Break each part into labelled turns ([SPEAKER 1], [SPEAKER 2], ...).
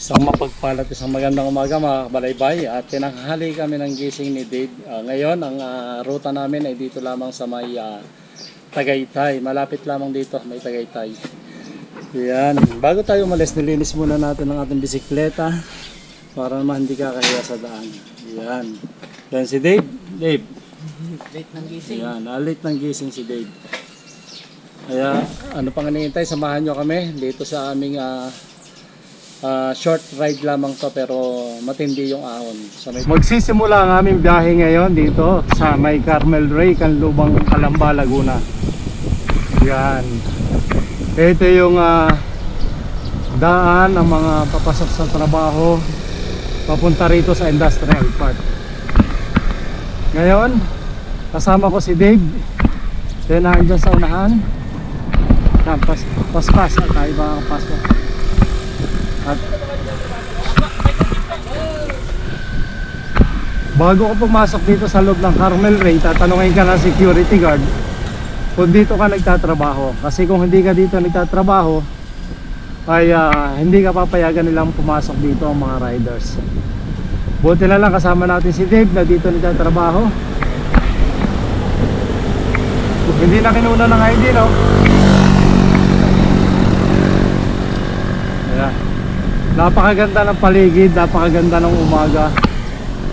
[SPEAKER 1] Isang mapagpalat, isang magandang umaga mga kabalaybay, at tinanghali kami ng gising ni Dave. Ngayon ang ruta namin ay dito lamang sa may Tagaytay. Malapit lamang dito, may Tagaytay. Yan. Bago tayo umalis, nilinis muna natin ang ating bisikleta para naman hindi kakahiya sa daan. Yan. Yan si Dave. Dave.
[SPEAKER 2] Late ng gising.
[SPEAKER 1] Yan. Late ng gising si Dave. Kaya ano pang hinihintay, samahan nyo kami dito sa aming short ride lamang to, pero matindi yung ahon. Magsisimula ang aming biyahe ngayon dito sa may Carmel Ray, Canlubang, Calamba, Laguna. Yan. Ito yung daan ng mga papasok sa trabaho papunta rito sa Industrial Park. Ngayon, kasama ko si Dave. Then nandiyan sa unahan. Paspas at tayo makakapasok. At bago ko pumasok dito sa loob ng Carmel Ray, tatanungin ka ng security guard kung dito ka nagtatrabaho. Kasi kung hindi ka dito nagtatrabaho ay hindi ka papayagan nilang pumasok dito ang mga riders. Buti na lang kasama natin si Dave na dito nagtatrabaho. Hindi na kinuna ng ID, no? Ayan. Napakaganda ng paligid, napakaganda ng umaga,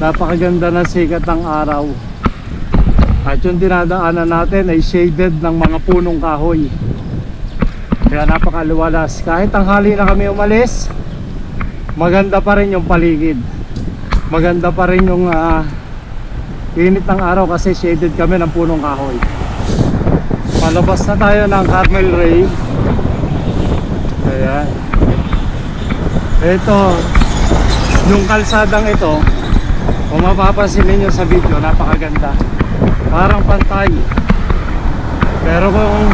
[SPEAKER 1] napakaganda ng sikat ng araw. At yung dinadaanan natin ay shaded ng mga punong kahoy. Kaya napakaluwalas. Kahit tanghali na kami umalis, maganda pa rin yung paligid. Maganda pa rin yung init ng araw kasi shaded kami ng punong kahoy. Palabas na tayo ng Carmel Ray. Ayan. Ito, yung kalsadang ito, kung mapapansin ninyo sa video, napakaganda. Parang pantay. Pero kung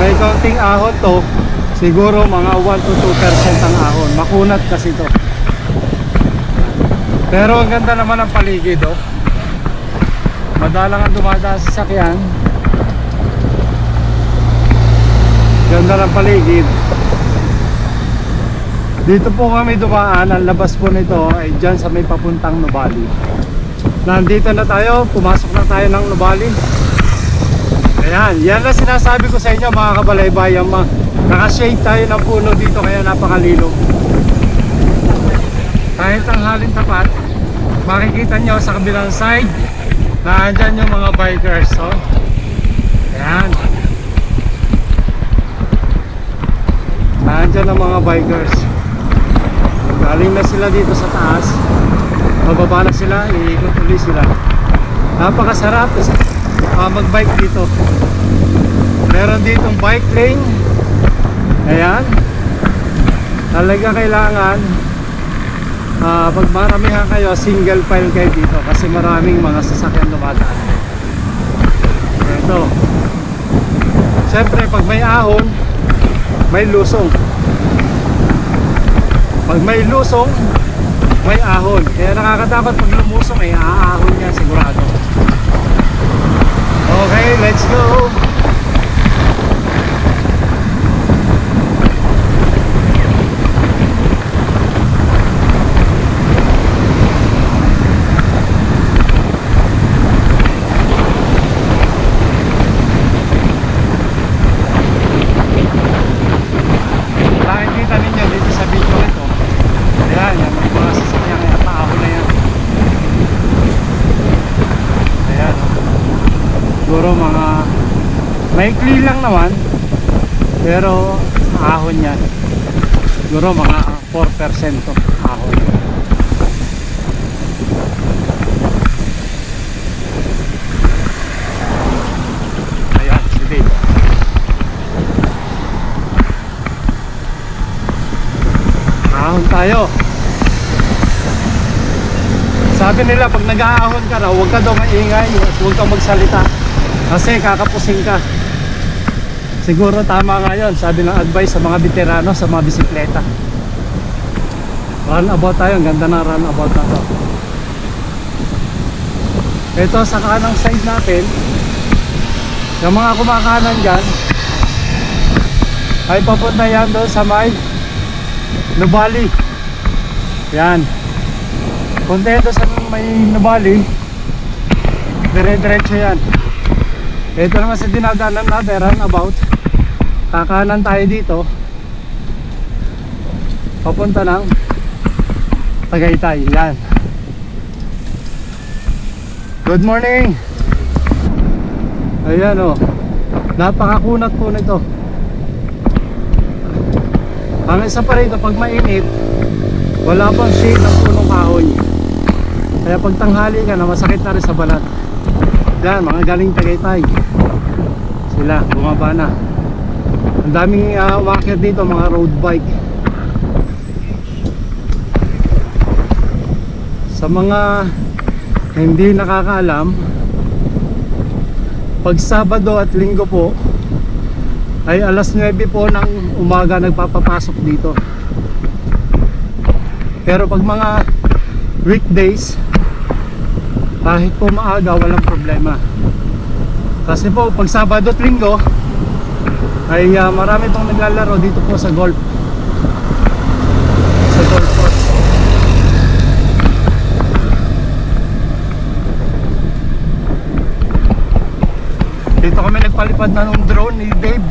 [SPEAKER 1] may kaunting ahon to, siguro mga 1 to 2% ang ahon. Makunat kasi to. Pero ang ganda naman ang paligid, oh. Madalang ang dumadaan sa sakyan. Ganda ng paligid. Dito po kami dumaan. Ang labas po nito ay dyan sa may papuntang Nubali. Nandito na tayo. Pumasok na tayo ng Nubali. Ayan. Yan na sinasabi ko sa inyo mga kabalaybayan. Nakashade tayo ng puno dito kaya napakalilog. Kahit ang halin tapat, makikita nyo sa kabilang side na andyan yung mga bikers. So, ayan. Nandiyan ang mga bikers. Galing na sila dito sa taas. Bababa na sila, iikot ulit sila. Napakasarap mag-bike dito. Meron ditong bike lane. Ayan. Talaga kailangan pag maramihan kayo, single file kayo dito kasi maraming mga sasakyan dumadaan. Ito. Siyempre pag may ahon, may lusong. Pag may lusong, may ahon. Kaya nakakatakot pag lumusong ay aahon niya sigurado. Okay, let's go. Maikli lang naman, pero ahon yan. Siguro mga 4% to ahon. Ayan, sige. Ahon tayo. Sabi nila pag nag-aahon ka raw, huwag ka daw maingay, huwag kang magsalita kasi kakapusing ka. Siguro tama nga yun, sabi ng advice sa mga veterano sa mga bisikleta. Runabout tayo, ang ganda ng runabout na to. Ito sa kanang side natin, yung mga kumakanan dyan ay papunta yan doon sa may Nubali. Yan. Punta ito sa may Nubali. Dire-diretso yan. Ito naman sa dinadaanan natin, roundabout. Kakanan tayo dito. Papunta ng Tagaytay. Yan. Good morning. Ayan o. Napakakunat po nito. Ang isa pa rito, pag mainit, wala pang shade ng punong kahoy. Kaya pag tanghali ka na, masakit na rin sa balat. Yan, mga galing Tagaytay. Sila, bumaba na. Ang daming umakyat dito, mga road bike. Sa mga hindi nakakaalam, pag Sabado at Linggo po ay alas 9 po ng umaga nagpapapasok dito. Pero pag mga weekdays, kahit po maaga, walang problema. Kasi po pag Sabado at Linggo ay marami pong naglalaro dito po sa golf. Sa golf course. Dito kami nagpalipad na ng drone ni Dave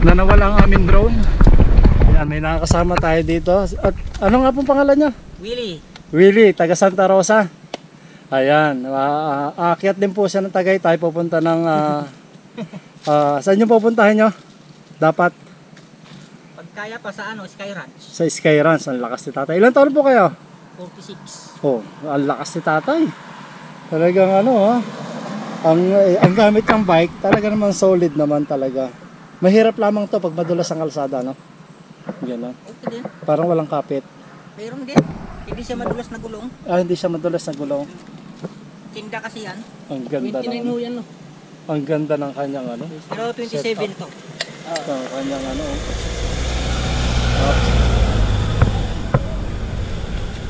[SPEAKER 1] na nawala ang aming drone. Ayan, may nakakasama tayo dito. At ano nga pong pangalan niya?
[SPEAKER 2] Willie.
[SPEAKER 1] Willie, taga Santa Rosa. Ayan, aakyat din po siya ng Tagaytay, pupunta ng saan yung pupuntahan nyo? Dapat
[SPEAKER 2] Pag kaya pa sa Sky Ranch.
[SPEAKER 1] sa Sky Ranch. Ang lakas ni tatay. Ilan taon po kayo?
[SPEAKER 2] 46.
[SPEAKER 1] Oh, ang lakas ni tatay. Talagang ang gamit ng bike, talaga naman solid naman talaga. Mahirap lamang to pag madulas ang kalsada, no? Ganun.
[SPEAKER 2] Okay din.
[SPEAKER 1] Parang walang kapit.
[SPEAKER 2] Pero hindi. Hindi siya madulas na gulong.
[SPEAKER 1] Hindi siya madulas na gulong.
[SPEAKER 2] Tinda kasi yan.
[SPEAKER 1] Ang ganda
[SPEAKER 2] 29
[SPEAKER 1] ng,
[SPEAKER 2] ho yan, no?
[SPEAKER 1] ang ganda ng kanyang
[SPEAKER 2] Pero 27 to.
[SPEAKER 1] ang kanyang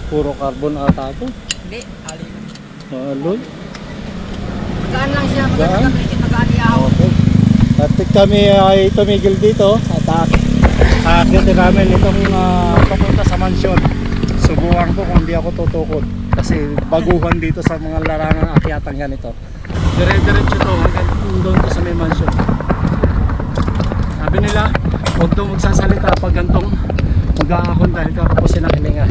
[SPEAKER 1] puro carbon ata to.
[SPEAKER 2] Hindi. Alin.
[SPEAKER 1] Aloy.
[SPEAKER 2] Magaan lang siya.
[SPEAKER 1] Magaan?
[SPEAKER 2] Magaan iyaw.
[SPEAKER 1] Okay. At kami ay tumigil dito at aakyat namin itong papunta sa mansyon. Subukan ko kung di ako tutukod kasi baguhan dito sa mga larangang akyatang ganito. Dire-diretso to hanggang doon to sa may mansyon. Sabi nila, huwag daw magsasalita pag gantong mag-aakon dahil kakapusin ang hininga.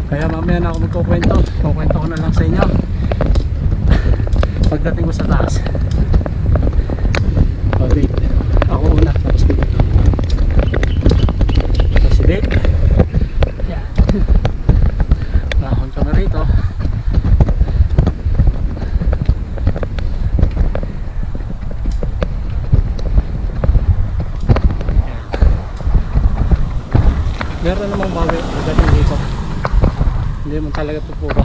[SPEAKER 1] Kaya mamaya na ako magkukwento. Kukwento ko na lang sa inyo pagdating ko sa taas. Okay, ako una tapos dito. Kasi dito. Yeah. Nakahon ka na rito. Meron namang bawi pagdating dito. Hindi mo talaga pupuro.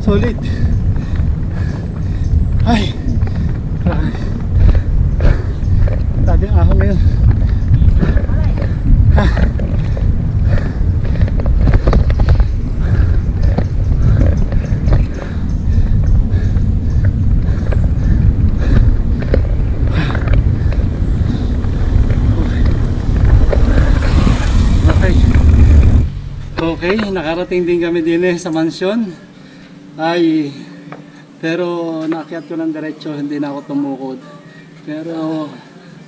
[SPEAKER 1] Solid. Ay, tadi ahong ngayon. Okay, nakarating din kami din sa mansyon. Ay, pero naakyat ko ng diretso, hindi na ako tumukod. Pero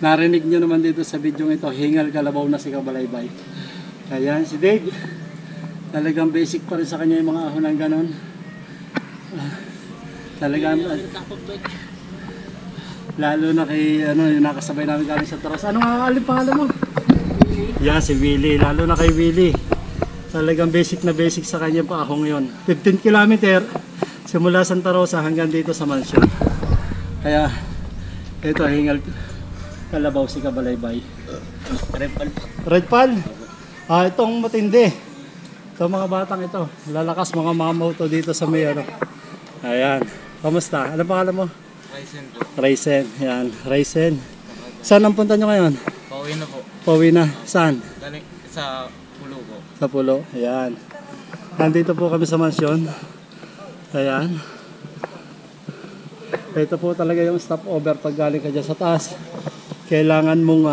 [SPEAKER 1] narinig nyo naman dito sa video ito, hingal kalabaw na si Kabalaybay. Ayan, si Dave, talagang basic pa rin sa kanya yung mga ahon ng ganon. Talagang, lalo na kay, yung nakasabay namin galing sa Taros. Ano nga alin pangalan mo? Yeah, si Willie, lalo na kay Willie. Talagang basic na basic sa kanya pa ahong yun. 15 km simula Santa Rosa hanggang dito sa mansyon. Kaya ito hingal kalabaw si Kabalaybay. Red Pal. Itong matindi. Ito mga batang ito. Lalakas mga mamaw to dito sa may ano. Ayan. Kamusta? Ano pangalan mo?
[SPEAKER 3] Raisen po.
[SPEAKER 1] Raisen. Ayan. Raisen. Saan ang punta nyo ngayon?
[SPEAKER 3] Pauwi na po.
[SPEAKER 1] Pauwi na. Saan?
[SPEAKER 3] Galing sa Pulo po.
[SPEAKER 1] Sa Pulo. Ayan. Nandito po kami sa mansyon. Ayan. Ito po talaga yung stopover pag galing ka dyan sa taas. Kailangan mong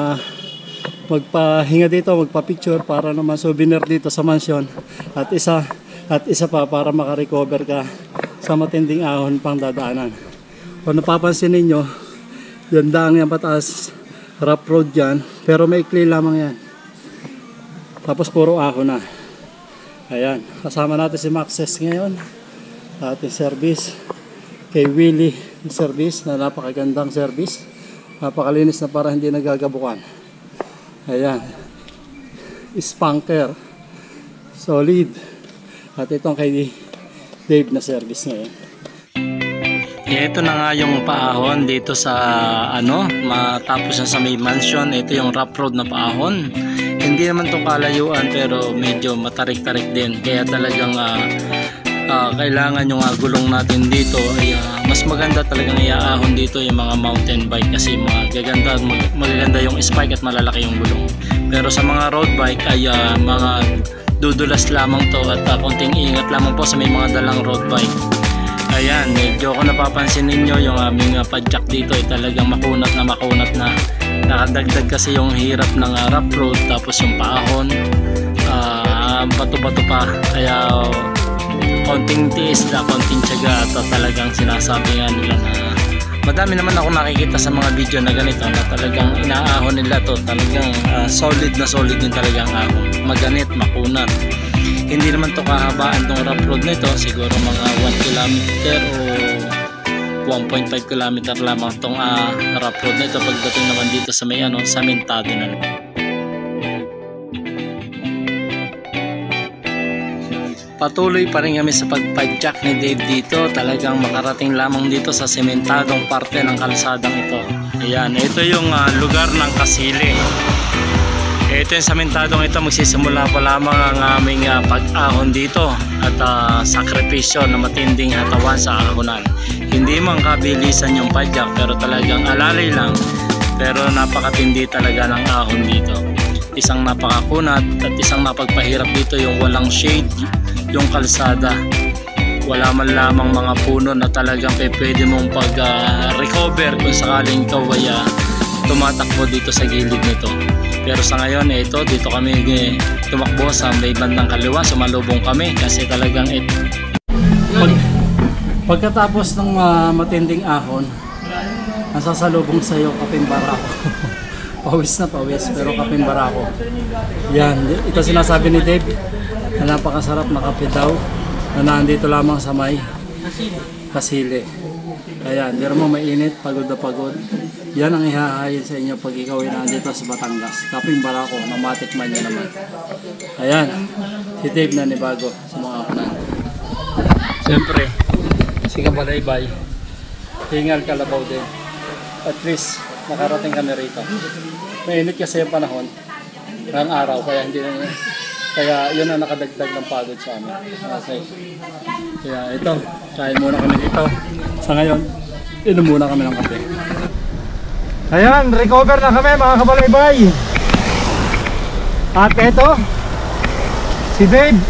[SPEAKER 1] magpahinga dito, magpa-picture para naman souvenir dito sa mansyon. At isa pa para makarecover ka sa matinding ahon pang dadaanan. Kung napapansin ninyo, yung daang yan pataas, rough road yan, pero maikli lamang yan. Tapos puro ahon na. Ayan, kasama natin si Maxes ngayon. Ating service kay Willie service na napakagandang service. Napakalinis na para hindi nagagabukan. Ayan. Spanker. Solid. At itong kay Dave na service ngayon. Ito na nga yung paahon dito sa matapos na sa may mansion. Ito yung rough road na paahon. Hindi naman itong kalayuan pero medyo matarik-tarik din. Kaya talagang kailangan yung gulong natin dito ay mas maganda talagang iaahon dito yung mga mountain bike kasi magaganda yung spike at malalaki yung gulong. Pero sa mga road bike ay mga dudulas lamang to at konting ingat lamang po sa may mga dalang road bike. Ayan, medyo kung napapansin ninyo yung aming padjak dito ay talagang makunat na. Nakadagdag kasi yung hirap ng rough road tapos yung paahon bato-bato pa. Kaya konting tiis na, konting tiyaga at talagang sinasabi nga nila na madami naman ako nakikita sa mga video na ganito na talagang inaahon nila to. Talagang solid din talagang ahon. Maganit, makunat. Hindi naman to kahabaan tong rough road nito, siguro mga 1 kilometer o 1.5 kilometer lamang tong rough road nito pagdating naman dito sa may samentado na. Patuloy pa rin kami sa pagpadjak ni Dave dito. Talagang makarating lamang dito sa sementadong parte ng kalsadang ito. Ayan, ito yung lugar ng Kasili. Ito yung sementadong ito, magsisimula pa lamang ang aming pag-ahon dito at sakripisyo na matinding hatawan sa ahonan. Hindi man kabilisan yung padjak pero talagang alalay lang, pero napakatindi talaga ng ahon dito. Isang napakakunat at isang napagpahirap dito yung walang shade yung kalsada. Wala man lamang mga puno na talagang pwede mong pag-recover kung sakaling ikaw ay tumatakbo dito sa gilid nito. Pero sa ngayon dito kami tumakbo sa may bandang kaliwa, sumalubong kami kasi talagang pagkatapos ng matinding ahon, nasasalubong sa iyo kapimbara ko. Pawis na pawis, pero kapeng barako. Yan, ito sinasabi ni Dave na napakasarap na kape daw na nandito lamang sa may Kasili. Ayan, di mo mainit, pagod na pagod. Yan ang ihahayin sa inyo pag ikaw ay nandito sa Batangas. Kapeng barako, namatikman nyo naman. Ayan, si Dave na nibago sa mga kanan. Siyempre, si Kabalaybay, hingal kalabaw din. At least, nakarating kami rito. Mainit kasi yung panahon ng araw, kaya hindi na kaya yun ang nakadagdag ng pagod sa amin. Okay. Kaya ito, kain muna kami dito. Sa ngayon, inom muna kami ng kape. Ayan, recover na kami mga kabalaybay. At ito, si Dave.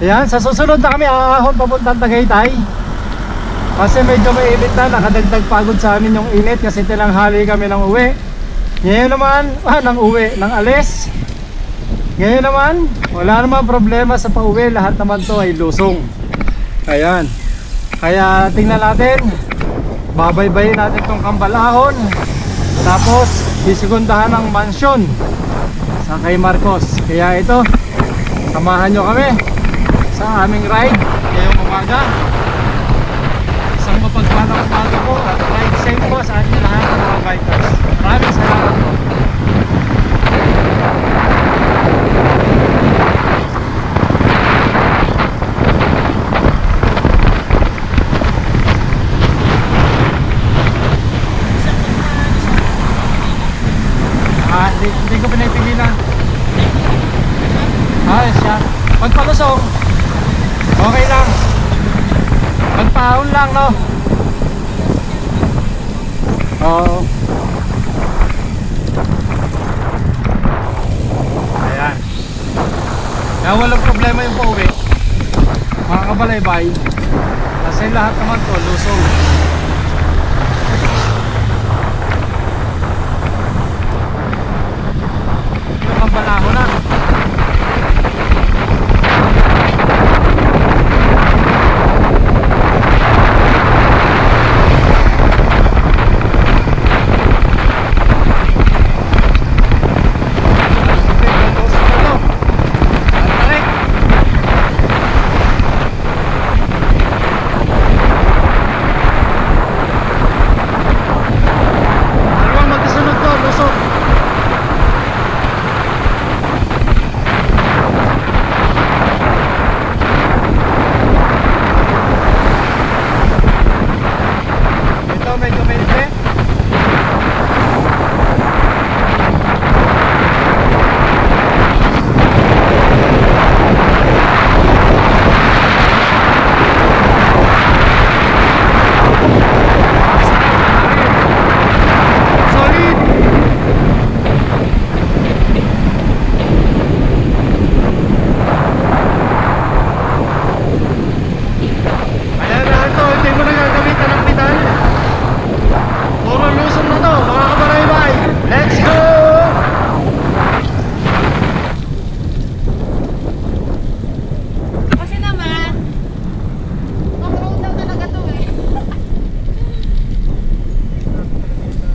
[SPEAKER 1] Ayan, sa susunod na kami aahon papuntang Tagaytay. Kasi medyo mainit na, nakadagdag pagod sa amin yung init kasi tinanghali kami ng uwi. Ngayon naman, ng uwi, ng alis. Ngayon naman, wala naman problema sa pauwi, lahat naman to ay lusong. Ayan. Kaya tingnan natin, babaybayin natin tong Kambalahon. Tapos, sisigundahan ng mansyon sa kay Marcos. Kaya ito, samahan nyo kami sa aming ride ngayong umaga. Isang mapagpalang umaga po at ride safe po sa ating lahat ng mga bikers. Maraming salamat po. Hindi ko pinapigilan. Siya. Pagpalusong, okay lang. Pagpahon lang, no? Oo. Ayan. Kaya walang problema yung pauwi, mga kabalaybay. Kasi lahat naman to lusong. Kambalahon na.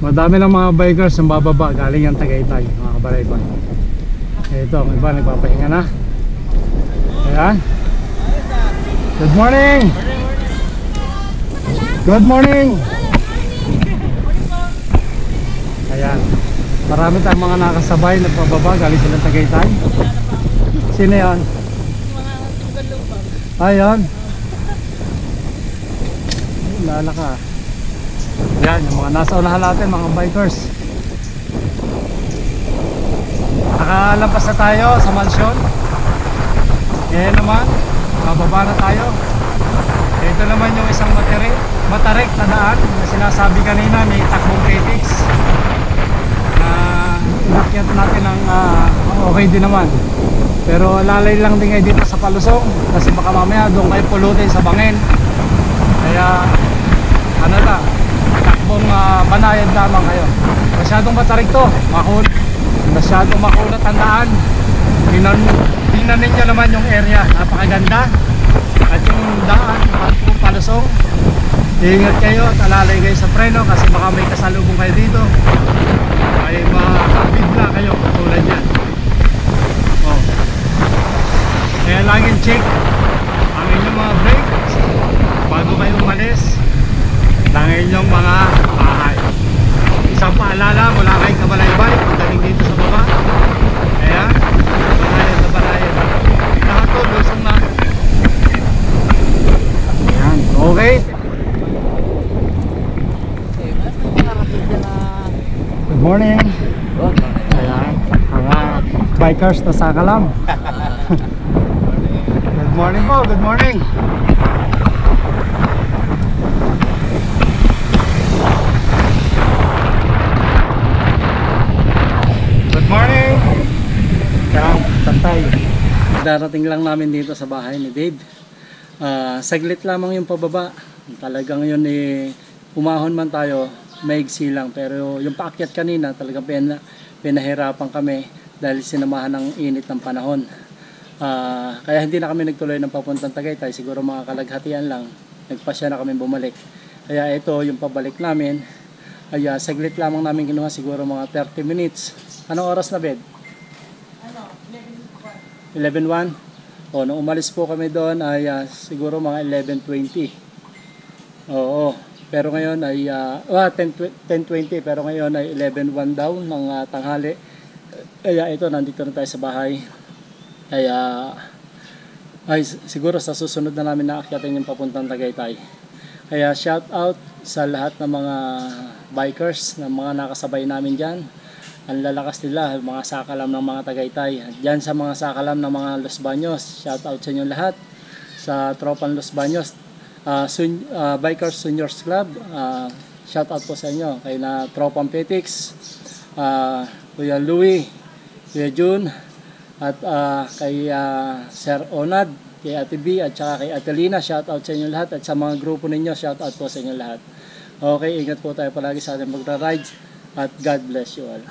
[SPEAKER 1] Madami ng mga bikers ang bababa galing ang Tagaytay, mga kabalaybay. Ito, ang iba nagpapahinga na. Ayan. Good morning! Good morning! Ayan. Marami tayong mga nakasabay nagpababa galing silang Tagaytay. Sino yan? Ayan. Lala ka. Yan, yung mga nasa unahan natin, mga bikers. Nakalampas na tayo sa mansyon. Ngayon naman, bababa na tayo. Ito naman yung isang matarik na daan na sinasabi kanina, may takbong critics. Inakyat natin ang okay din naman. Pero lalay lang din kayo dito sa palusong kasi baka mamaya doon kayo pulutin sa bangin. Kaya, ano lang, takbong banayad lamang kayo. Masyadong matarik to, masyadong makulat ang daan. Tingnan ninyo naman yung area, napakaganda. At yung daan, palusong. Ingat kayo at alalay kayo sa preno kasi baka may kasalubong kayo dito. ay makakabigla kayo katulad yan. Oh. Kaya laging check ang inyong mga brakes bago kayo umalis ng inyong mga bahay. Isang paalala mula kay Kabalaybay pagdating dito sa baba. Kaya banayan. Lahat to lusong na. Ayan, okay. Good morning. Ayan, mga bikers na sakalam. Good morning po, good morning. Good morning. Ayan, tantay. Darating lang namin dito sa bahay ni Dave. Saglit lamang yung pababa. Talagang yun umahon man tayo, maigsi lang. Pero yung paakyat kanina, talagang pinahirapan kami dahil sinamahan ng init ng panahon. Kaya hindi na kami nagtuloy ng papuntang Tagaytay. Siguro mga kalaghatian lang. Nagpasya na kami bumalik. Kaya ito yung pabalik namin. Ay saglit lamang namin kinuha, siguro mga 30 minutes. Anong oras na, Bed? 11:01. O, nung umalis po kami doon ay siguro mga 11:20. Oo. Pero ngayon ay 10:20, pero ngayon ay 11:01 daw ng tanghali. Kaya ito, nandito na tayo sa bahay. Kaya ay siguro sa susunod na namin naakyatin yung papuntang Tagaytay. Kaya shout out sa lahat ng mga bikers, ng mga nakasabay namin dyan. Ang lalakas nila, mga sakalam ng mga Tagaytay. Diyan sa mga sakalam ng mga Los Baños, shout out sa inyo lahat. Sa tropang Los Baños, Bikers Seniors Club, shout out po sa inyo. Kay na tropang Petix, Kuya Louie, Kuya June, at kay Sir Onad, kay Ate B, at saka kay Ate Lina, shout out sa inyo lahat. At sa mga grupo ninyo, shout out po sa inyo lahat. Okay, ingat po tayo palagi sa ating magra-ride. At God bless you all.